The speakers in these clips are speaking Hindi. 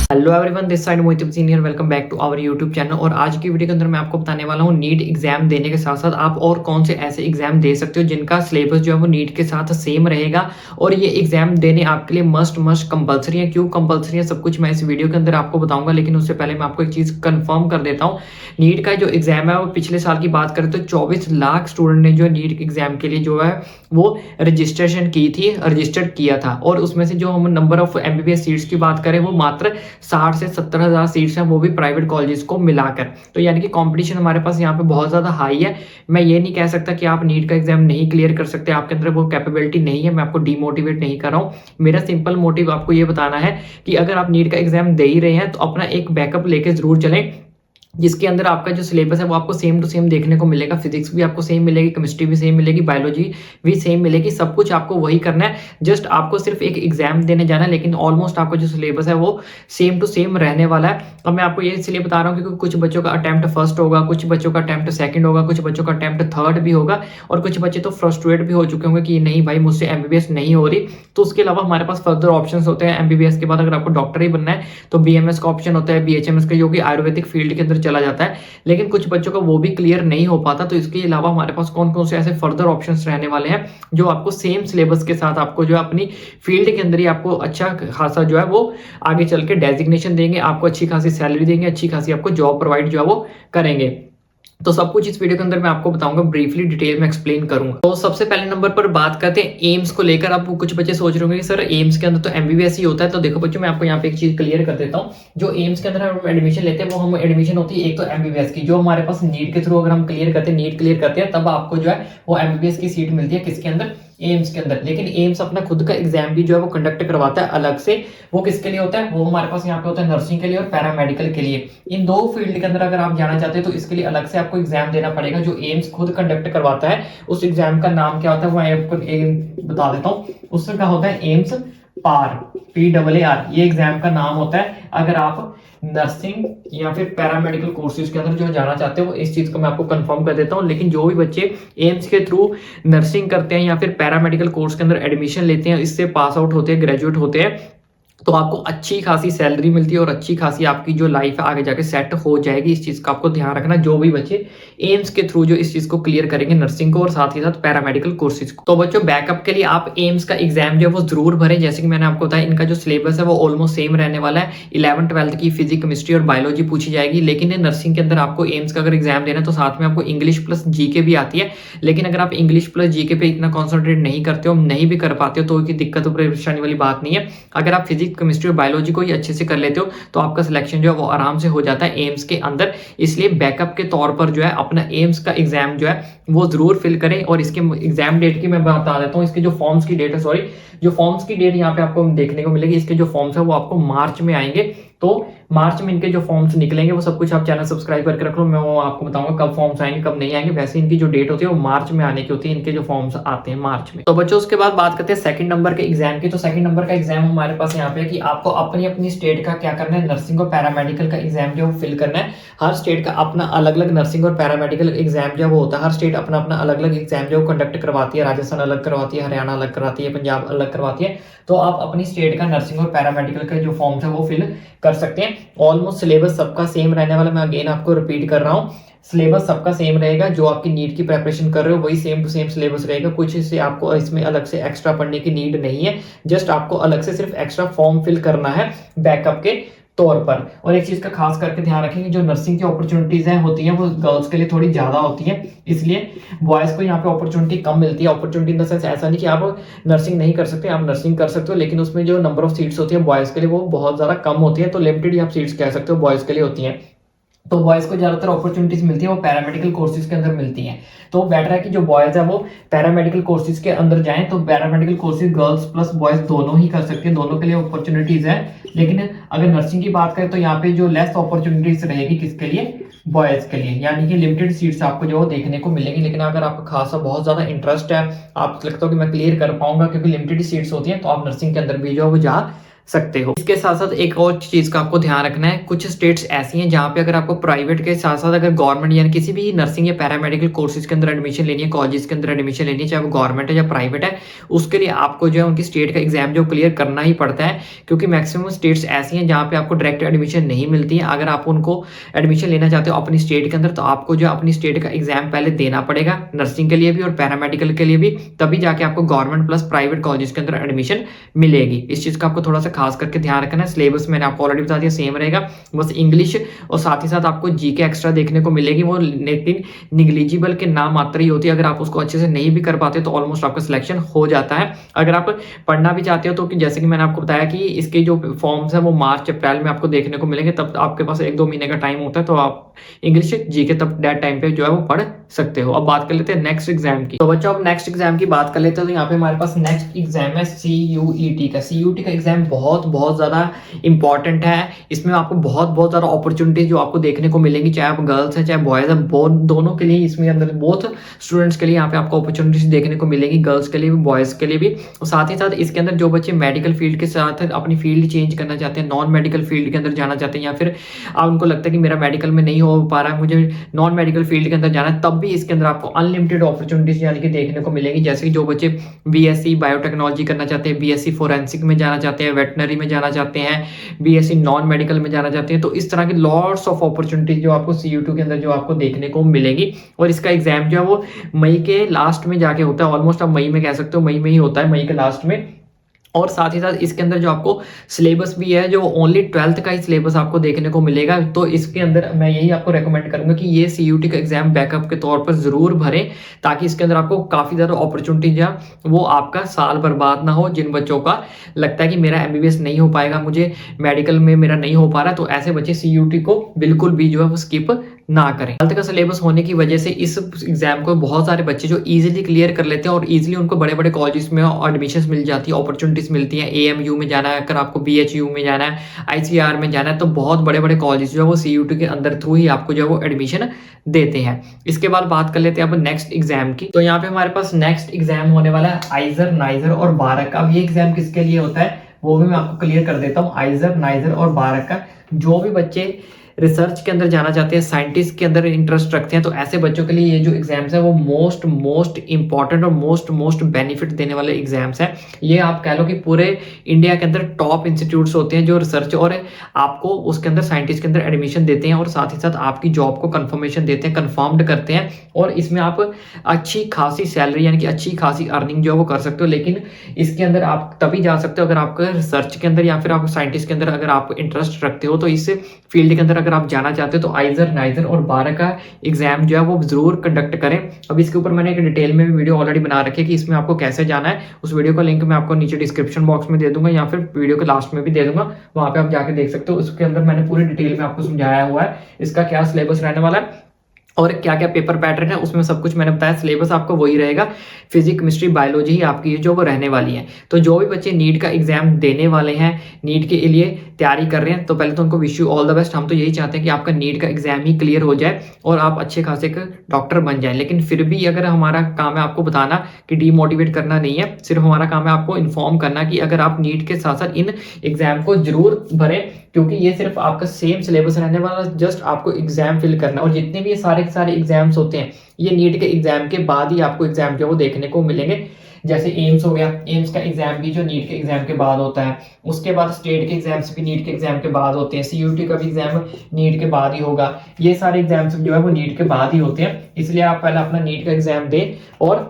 Hello everyone, this side Mohit senior. Welcome back to our YouTube channel. और आज की वीडियो के अंदर मैं आपको बताने वाला हूँ नीट एग्जाम देने के साथ साथ आप और कौन से ऐसे एग्जाम दे सकते हो जिनका सिलेबस जो है वो नीट के साथ सेम रहेगा और ये एग्जाम देने आपके लिए मस्ट कंपलसरी है। क्यों कंपलसरी है सब कुछ मैं इस वीडियो के अंदर आपको बताऊंगा, लेकिन उससे पहले मैं आपको एक चीज कंफर्म कर देता हूँ। नीट का जो एग्जाम है वो पिछले साल की बात करें तो 24 लाख स्टूडेंट ने जो नीट एग्जाम के लिए जो है वो रजिस्ट्रेशन की थी, रजिस्टर्ड किया था। और उसमें से जो हम नंबर ऑफ एमबीबीएस सीट्स की बात करें वो मात्र 60 से 70 हजार सीट्स हैं, वो भी प्राइवेट कॉलेजेस को मिलाकर। तो यानी कि कंपटीशन हमारे पास यहाँ पे बहुत ज्यादा हाई है। मैं ये नहीं कह सकता कि आप नीट का एग्जाम नहीं क्लियर कर सकते, आपके अंदर वो कैपेबिलिटी नहीं है। मैं आपको डिमोटिवेट नहीं कर रहा हूँ। मेरा सिंपल मोटिव आपको ये बताना है कि अगर आप नीट का एग्जाम दे ही रहे हैं तो अपना एक बैकअप लेके जरूर चलें, जिसके अंदर आपका जो सिलेबस है वो आपको सेम टू सेम देखने को मिलेगा। फिजिक्स भी आपको सेम मिलेगी, केमिस्ट्री भी सेम मिलेगी, बायोलॉजी भी सेम मिलेगी। सब कुछ आपको वही करना है। जस्ट आपको सिर्फ एक एग्जाम देने जाना है, लेकिन ऑलमोस्ट आपका जो सिलेबस है वो सेम टू सेम रहने वाला है। अब मैं आपको ये इसलिए बता रहा हूँ क्योंकि कुछ बच्चों का अटेम्प्ट फर्स्ट होगा, कुछ बच्चों का अटेम्प्ट सेकंड होगा, कुछ बच्चों का अटेम्प्ट थर्ड भी होगा, और कुछ बच्चे तो फ्रस्ट्रेट भी हो चुके होंगे कि नहीं भाई मुझसे एमबीबीएस नहीं हो रही। तो उसके अलावा हमारे पास फर्दर ऑप्शंस होते हैं। एमबीबीएस के बाद अगर आपको डॉक्टर ही बनना है तो बीएमएस का ऑप्शन होता है, बीएचएमएस का, जो कि आयुर्वेदिक फील्ड के अंदर चला जाता है। लेकिन कुछ बच्चों का वो भी क्लियर नहीं हो पाता। तो इसके अलावा हमारे पास कौन कौन से ऐसे फर्दर ऑप्शंस रहने वाले हैं जो आपको सेम सिलेबस के साथ आपको जो है अपनी फील्ड के अंदर ही आपको अच्छा खासा जो है वो आगे चल के डेजिग्नेशन देंगे, आपको अच्छी खासी सैलरी देंगे, अच्छी खासी आपको जॉब प्रोवाइड जो है वो करेंगे। तो सब कुछ इस वीडियो के अंदर मैं आपको बताऊंगा, ब्रीफली डिटेल में एक्सप्लेन करूंगा। तो सबसे पहले नंबर पर बात करते हैं एम्स को लेकर। आप कुछ बच्चे सोच रहे होंगे कि सर एम्स के अंदर तो एमबीबीएस ही होता है। तो देखो बच्चों, मैं आपको यहाँ पे एक चीज क्लियर कर देता हूँ। जो एम्स के अंदर हम एडमिशन लेते हैं वो हम एडमिशन होती है एक तो एमबीबीएस की, जो हमारे पास नीट के थ्रू अगर हम क्लियर करते हैं, नीट क्लियर करते हैं, तब आपको जो है वो एमबीबीएस की सीट मिलती है। किसके अंदर? एम्स के अंदर। लेकिन एम्स अपना खुद का एग्जाम भी जो है वो कंडक्ट करवाता है अलग से। वो किसके लिए होता है? वो हमारे पास यहाँ पे होता है नर्सिंग के लिए और पैरामेडिकल के लिए। इन दो फील्ड के अंदर अगर आप जाना चाहते हैं तो इसके लिए अलग से आपको एग्जाम देना पड़ेगा, जो एम्स खुद कंडक्ट करवाता है। उस एग्जाम का नाम क्या होता है वो मैं आपको बता देता हूँ। उसका होता है एम्स पार, PAAR, ये एग्जाम का नाम होता है। अगर आप नर्सिंग या फिर पैरामेडिकल कोर्सेज के अंदर जो जाना चाहते हो, इस चीज को मैं आपको कंफर्म कर देता हूँ। लेकिन जो भी बच्चे एम्स के थ्रू नर्सिंग करते हैं या फिर पैरामेडिकल कोर्स के अंदर एडमिशन लेते हैं, इससे पास आउट होते हैं, ग्रेजुएट होते हैं, तो आपको अच्छी खासी सैलरी मिलती है और अच्छी खासी आपकी जो लाइफ है आगे जाके सेट हो जाएगी। इस चीज का आपको ध्यान रखना, जो भी बच्चे एम्स के थ्रू जो इस चीज को क्लियर करेंगे, नर्सिंग को और साथ ही साथ पैरामेडिकल कोर्सेज को। तो बच्चों बैकअप के लिए आप एम्स का एग्जाम जो है वो जरूर भरें। जैसे कि मैंने आपको बताया, इनका जो सिलेबस है वो ऑलमोस्ट सेम रहने वाला है। 11th 12th की फिजिक्स, केमिस्ट्री और बायोलॉजी पूछी जाएगी। लेकिन नर्सिंग के अंदर आपको एम्स का अगर एग्जाम देना है तो साथ में आपको इंग्लिश प्लस जीके भी आती है। लेकिन अगर आप इंग्लिश प्लस जीके पे इतना कॉन्सेंट्रेट नहीं करते हो, नहीं भी कर पाते हो, तो कोई दिक्कत और परेशानी वाली बात नहीं है। अगर आप फिजिक्स, केमिस्ट्री और बायोलॉजी को ही अच्छे से कर लेते हो तो आपका सिलेक्शन जो है वो आराम से हो जाता है एम्स के अंदर। इसलिए बैकअप के तौर पर जो है अपना एम्स का एग्जाम जो है वो जरूर फिल करें। और इसके एग्जाम डेट की मैं बता देता हूँ। इसके जो फॉर्म्स की डेट है, सॉरी, जो फॉर्म्स की डेट यहाँ पे आपको देखने को मिलेगी, इसके जो फॉर्म्स है वो आपको मार्च में आएंगे। तो मार्च में इनके जो फॉर्म्स निकलेंगे वो सब कुछ आप चैनल सब्सक्राइब करके रख लो, मैं वो आपको बताऊंगा कब फॉर्म्स आएंगे कब नहीं आएंगे। वैसे इनकी जो डेट होती है वो मार्च में आने की होती है, इनके जो फॉर्म्स आते हैं मार्च में। तो बच्चों उसके बाद बात करते हैं सेकंड नंबर के एग्जाम की। तो सेकंड नंबर का एग्जाम हमारे पास यहाँ पे है कि आपको अपनी अपनी स्टेट का क्या करना है, नर्सिंग और पैरामेडिकल का एग्जाम जो फिल करना है। हर स्टेट का अपना अलग अलग नर्सिंग और पैरामेडिकल एग्जाम जो वो होता है। हर स्टेट अपना अपना अलग अलग एग्जाम जो कंडक्ट करवाती है। राजस्थान अलग करवाती है, हरियाणा अलग करवाती है, पंजाब अलग करवाती है। तो आप अपनी स्टेट का नर्सिंग और पैरामेडिकल का जो फॉर्म्स है वो फिल कर सकते हैं। ऑलमोस्ट सिलेबस सबका सेम रहने वाला, मैं अगेन आपको रिपीट कर रहा हूँ। सिलेबस सबका सेम रहेगा। जो आपकी नीट की प्रिपरेशन कर रहे हो वही सेम टू सेम सिलेबस रहेगा। कुछ इससे आपको इसमें अलग से एक्स्ट्रा पढ़ने की नीड नहीं है। जस्ट आपको अलग से सिर्फ एक्स्ट्रा फॉर्म फिल करना है बैकअप के तौर पर। और एक चीज का खास करके ध्यान रखेंगे, जो नर्सिंग की अपॉर्चुनिटीज हैं होती हैं वो गर्ल्स के लिए थोड़ी ज्यादा होती हैं, इसलिए बॉयज को यहाँ पे अपॉर्चुनिटी कम मिलती है। अपॉर्चुनिटी इन द सेंस ऐसा नहीं कि आप नर्सिंग नहीं कर सकते, आप नर्सिंग कर सकते हो, लेकिन उसमें जो नंबर ऑफ सीट्स होती है बॉयज के लिए वो बहुत ज्यादा कम होती है। तो लिमिटेड आप सीट्स कह सकते हो बॉयज के लिए होती हैं। तो बॉयज को ज्यादातर अपॉर्चुनिटीज मिलती है वो पैरामेडिकल कोर्सेज के अंदर मिलती हैं। तो बेटर है कि जो बॉयज है वो पैरामेडिकल कोर्सेज के अंदर जाएं। तो paramedical courses girls plus boys दोनों ही कर सकते हैं, दोनों के लिए अपॉर्चुनिटीज है। लेकिन अगर नर्सिंग की बात करें तो यहाँ पे जो लेस अपॉर्चुनिटीज रहेगी किसके लिए? बॉयज के लिए, यानी कि लिमिटेड सीट्स आपको जो देखने को मिलेंगी। लेकिन अगर आपका खासा बहुत ज्यादा इंटरेस्ट है, आप लगता हो कि मैं क्लियर कर पाऊंगा क्योंकि लिमिटेड सीट्स होती हैं, तो आप नर्सिंग के अंदर भी जो है वो जा सकते हो। इसके साथ-साथ एक और चीज़ का आपको ध्यान रखना है, कुछ स्टेट्स ऐसी हैं जहाँ पे अगर आपको प्राइवेट के साथ-साथ अगर गवर्नमेंट यानी किसी भी नर्सिंग या पैरामेडिकल कोर्सेज़ के अंदर एडमिशन लेनी है, कॉलेजेस के अंदर एडमिशन लेनी है, चाहे वो गवर्नमेंट है या प्राइवेट है, उसके लिए आपको जो है उनकी स्टेट का एग्ज़ाम जो क्लियर करना ही पड़ता है, क्योंकि मैक्सिमम स्टेट्स ऐसी हैं जहाँ पे आपको डायरेक्ट एडमिशन नहीं मिलती है। अगर आप उनको एडमिशन लेना चाहते हो अपनी स्टेट के अंदर, तो आपको जो अपनी स्टेट का एग्ज़ाम पहले देना पड़ेगा, नर्सिंग के लिए भी और पैरामेडिकल के लिए भी, तभी जाके आपको गवर्नमेंट प्लस प्राइवेट कॉलेजेस के अंदर एडमिशन मिलेगी। इस चीज़ का आपको थोड़ा-सा खास करके ध्यान रखना है। सिलेबस मैंने आपको ऑलरेडी बता दिया सेम रहेगा, बस इंग्लिश और साथ ही साथ आपको जीके एक्स्ट्रा देखने को मिलेगी, वो लेकिन नेग्लिजिबल के नाम मात्र ही होती है। अगर आप उसको अच्छे से नहीं भी कर पाते तो ऑलमोस्ट आपका सिलेक्शन हो जाता है। अगर आप पढ़ना भी चाहते हो तो जैसे कि मैंने आपको बताया कि इसके जो फॉर्म्स हैं वो मार्च अप्रैल में आपको देखने को मिलेंगे, तब आपके पास 1-2 महीने का टाइम होता है, तो आप इंग्लिश जीके तब दैट टाइम पे जो है वो पढ़ सकते हो। अब बात कर लेते हैं नेक्स्ट एग्जाम की। तो बच्चों अब नेक्स्ट एग्जाम की बात कर लेते हैं, तो यहाँ पे हमारे पास नेक्स्ट एग्जाम है सीयूईटी का। सीयूईटी का एग्जाम बहुत ज़्यादा इंपॉर्टेंट है। इसमें आपको बहुत ज़्यादा अपॉर्चुनिटीज जो आपको देखने को मिलेंगी, चाहे आप गर्ल्स हैं चाहे बॉयज हैं, दोनों के लिए इसमें अंदर बोथ स्टूडेंट्स के लिए यहाँ पे आपको अपॉर्चुनिटीज देखने को मिलेगी, गर्ल्स के लिए भी बॉयज के लिए भी। और साथ ही साथ इसके अंदर जो बच्चे मेडिकल फील्ड के साथ अपनी फील्ड चेंज करना चाहते हैं, नॉन मेडिकल फील्ड के अंदर जाना चाहते हैं, या फिर उनको लगता है कि मेरा मेडिकल में नहीं हो पा रहा है, मुझे नॉन मेडिकल फील्ड के अंदर जाना है, तब भी इसके अंदर आपको अनलिमिटेड अपॉर्चुनिटीज यानी कि देखने को मिलेगी। जैसे कि जो बच्चे बीएससी बायोटेक्नोलॉजी करना चाहते हैं, बीएससी फोरेंसिक में जाना चाहते हैं, वेटनरी में जाना चाहते हैं, बीएससी नॉन मेडिकल में जाना चाहते हैं, तो इस तरह की लॉट्स ऑफ अपॉर्चुनिटीज जो आपको सीयूटी के अंदर जो आपको देखने को मिलेगी। और इसका एग्जाम जो है वो मई के लास्ट में जाके होता है, ऑलमोस्ट आप मई में कह सकते हो, मई में ही होता है, मई के लास्ट में। और साथ ही साथ इसके अंदर जो आपको सिलेबस भी है, जो ओनली 12th का ही सिलेबस आपको देखने को मिलेगा। तो इसके अंदर मैं यही आपको रेकमेंड करूंगा कि ये सीयूटी का एग्जाम बैकअप के तौर पर जरूर भरें, ताकि इसके अंदर आपको काफी ज्यादा अपॉर्चुनिटीज है, वो आपका साल बर्बाद ना हो। जिन बच्चों का लगता है कि मेरा एमबीबीएस नहीं हो पाएगा, मुझे मेडिकल में मेरा नहीं हो पा रहा, तो ऐसे बच्चे सीयूटी को बिल्कुल भी जो है वो स्किप ना करें। 12th का सिलेबस होने की वजह से इस एग्जाम को बहुत सारे बच्चे जो इजीली क्लियर कर लेते हैं और इजीली उनको बड़े बड़े कॉलेजेस में एडमिशंस मिल जाती है, अपॉर्चुनिटीज मिलती हैं। एएमयू में जाना है, अगर आपको बीएचयू में जाना है, आईसीआर में जाना है, तो बहुत बड़े बड़े कॉलेज जो है वो सीयूटी के अंदर थ्रू ही आपको जो है वो एडमिशन देते हैं। इसके बाद बात कर लेते हैं अब नेक्स्ट एग्जाम की। तो यहाँ पे हमारे पास नेक्स्ट एग्जाम होने वाला है आइजर, नाइजर और बारक का। अब ये एग्जाम किसके लिए होता है वो भी मैं आपको क्लियर कर देता हूँ। आइजर, नाइजर और बारक का जो भी बच्चे रिसर्च के अंदर जाना चाहते हैं, साइंटिस्ट के अंदर इंटरेस्ट रखते हैं, तो ऐसे बच्चों के लिए ये जो एग्जाम्स है वो मोस्ट इंपॉर्टेंट और मोस्ट बेनिफिट देने वाले एग्जाम्स हैं। ये आप कह लो कि पूरे इंडिया के अंदर टॉप इंस्टीट्यूट्स होते हैं जो रिसर्च और आपको उसके अंदर साइंटिस्ट के अंदर एडमिशन देते हैं, और साथ ही साथ आपकी जॉब को कंफर्मेशन देते हैं, कंफर्म्ड करते हैं, और इसमें आप अच्छी खासी सैलरी यानी कि अच्छी खासी अर्निंग जो है वो कर सकते हो। लेकिन इसके अंदर आप तभी जा सकते हो अगर आपका रिसर्च के अंदर या फिर आप साइंटिस्ट के अंदर अगर आप इंटरेस्ट रखते हो। तो इस फील्ड के अंदर अगर आप जाना चाहते हो तो आइजर, नाइजर और बारक का एग्जाम जो है वो जरूर कंडक्ट करें। अब इसके ऊपर मैंने एक डिटेल में भी वीडियो ऑलरेडी बना रखी है कि इसमें आपको कैसे जाना है। उस वीडियो का लिंक मैं आपको नीचे डिस्क्रिप्शन बॉक्स में दे दूंगा या फिर वीडियो के लास्ट में भी दे दूंगा, वहां पे आप जाके देख सकते हो। उसके अंदर मैंने पूरी डिटेल में आपको समझाया हुआ है इसका क्या सिलेबस रहने वाला है और क्या क्या पेपर पैटर्न है, उसमें सब कुछ मैंने बताया। सिलेबस आपको वही रहेगा, फिजिक्स, केमिस्ट्री, बायोलॉजी ही आपकी जो वो रहने वाली है। तो जो भी बच्चे नीट का एग्जाम देने वाले हैं, नीट के लिए तैयारी कर रहे हैं, तो पहले तो उनको wish you all the best. हम तो यही चाहते हैं कि आपका नीट का एग्जाम ही क्लियर हो जाए और आप अच्छे खासे एक डॉक्टर बन जाए। लेकिन फिर भी अगर हमारा काम है आपको बताना कि डीमोटिवेट करना नहीं है, सिर्फ हमारा काम है आपको इन्फॉर्म करना कि अगर आप नीट के साथ साथ इन एग्जाम को जरूर भरें, क्योंकि ये सिर्फ आपका सेम सिलेबस रहने वाला, जस्ट आपको एग्जाम फिल करना। और जितने भी ये सारे एग्जाम्स होते हैं ये नीट के एग्जाम के बाद ही आपको एग्जाम जो वो देखने को मिलेंगे। जैसे एम्स हो गया, एम्स का एग्जाम भी जो नीट के एग्जाम के बाद होता है, उसके बाद स्टेट के एग्जाम्स भी नीट के एग्जाम के बाद होते हैं, सीयूटी का भी एग्जाम नीट के बाद ही होगा। ये सारे एग्जाम्स जो है वो नीट के बाद ही होते हैं, इसलिए आप पहले अपना नीट का एग्जाम दें और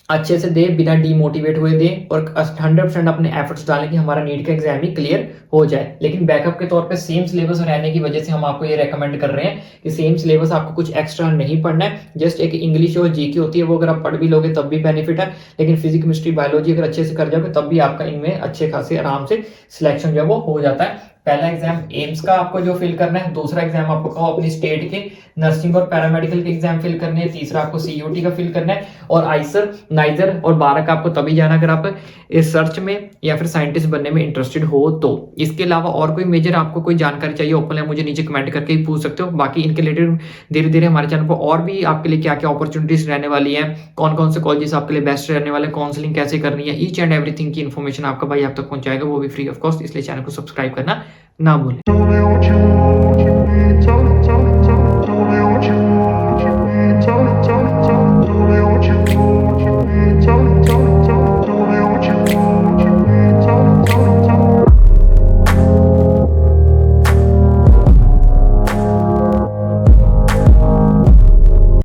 अच्छे से दे, बिना डीमोटिवेट हुए दे, और 100% अपने एफर्ट्स डालें कि हमारा नीट का एग्जाम ही क्लियर हो जाए। लेकिन बैकअप के तौर पे सेम सिलेबस रहने की वजह से हम आपको ये रेकमेंड कर रहे हैं कि सेम सिलेबस आपको कुछ एक्स्ट्रा नहीं पढ़ना है। जस्ट एक इंग्लिश और जीके होती है, वो अगर आप पढ़ भी लोगे तब भी बेनिफिट है। लेकिन फिजिक्स, केमिस्ट्री, बायोलॉजी अगर अच्छे से कर जाओगे तब भी आपका इनमें अच्छे खासे आराम से सिलेक्शन जो है वो हो जाता है। पहला एग्जाम एम्स का आपको जो फिल करना है, दूसरा एग्जाम आपको अपनी स्टेट के नर्सिंग और पैरामेडिकल के एग्जाम फिल करने हैं, तीसरा आपको सीयूटी का फिल करना है और आइसर, नाइजर और 12 का आपको तभी जाना अगर आप इस सर्च में या फिर साइंटिस्ट बनने में इंटरेस्टेड हो तो। इसके अलावा और कोई मेजर आपको कोई जानकारी चाहिए ओपन है, मुझे नीचे कमेंट करके ही पूछ सकते हो। बाकी इनके रिलेटेड धीरे धीरे हमारे चैनल पर और भी आपके लिए क्या क्या अपॉर्चुनिटीज रहने वाली है, कौन कौन से कॉलेजेस आपके लिए बेस्ट रहने वाले, काउंसलिंग कैसे करनी है, ईच एंड एवरीथिंग की इन्फॉर्मेशन आपका भाई आप तक पहुंचाएगा, वो भी फ्री ऑफ कॉस्ट। इसलिए चैनल को सब्सक्राइब करना ना भूलें।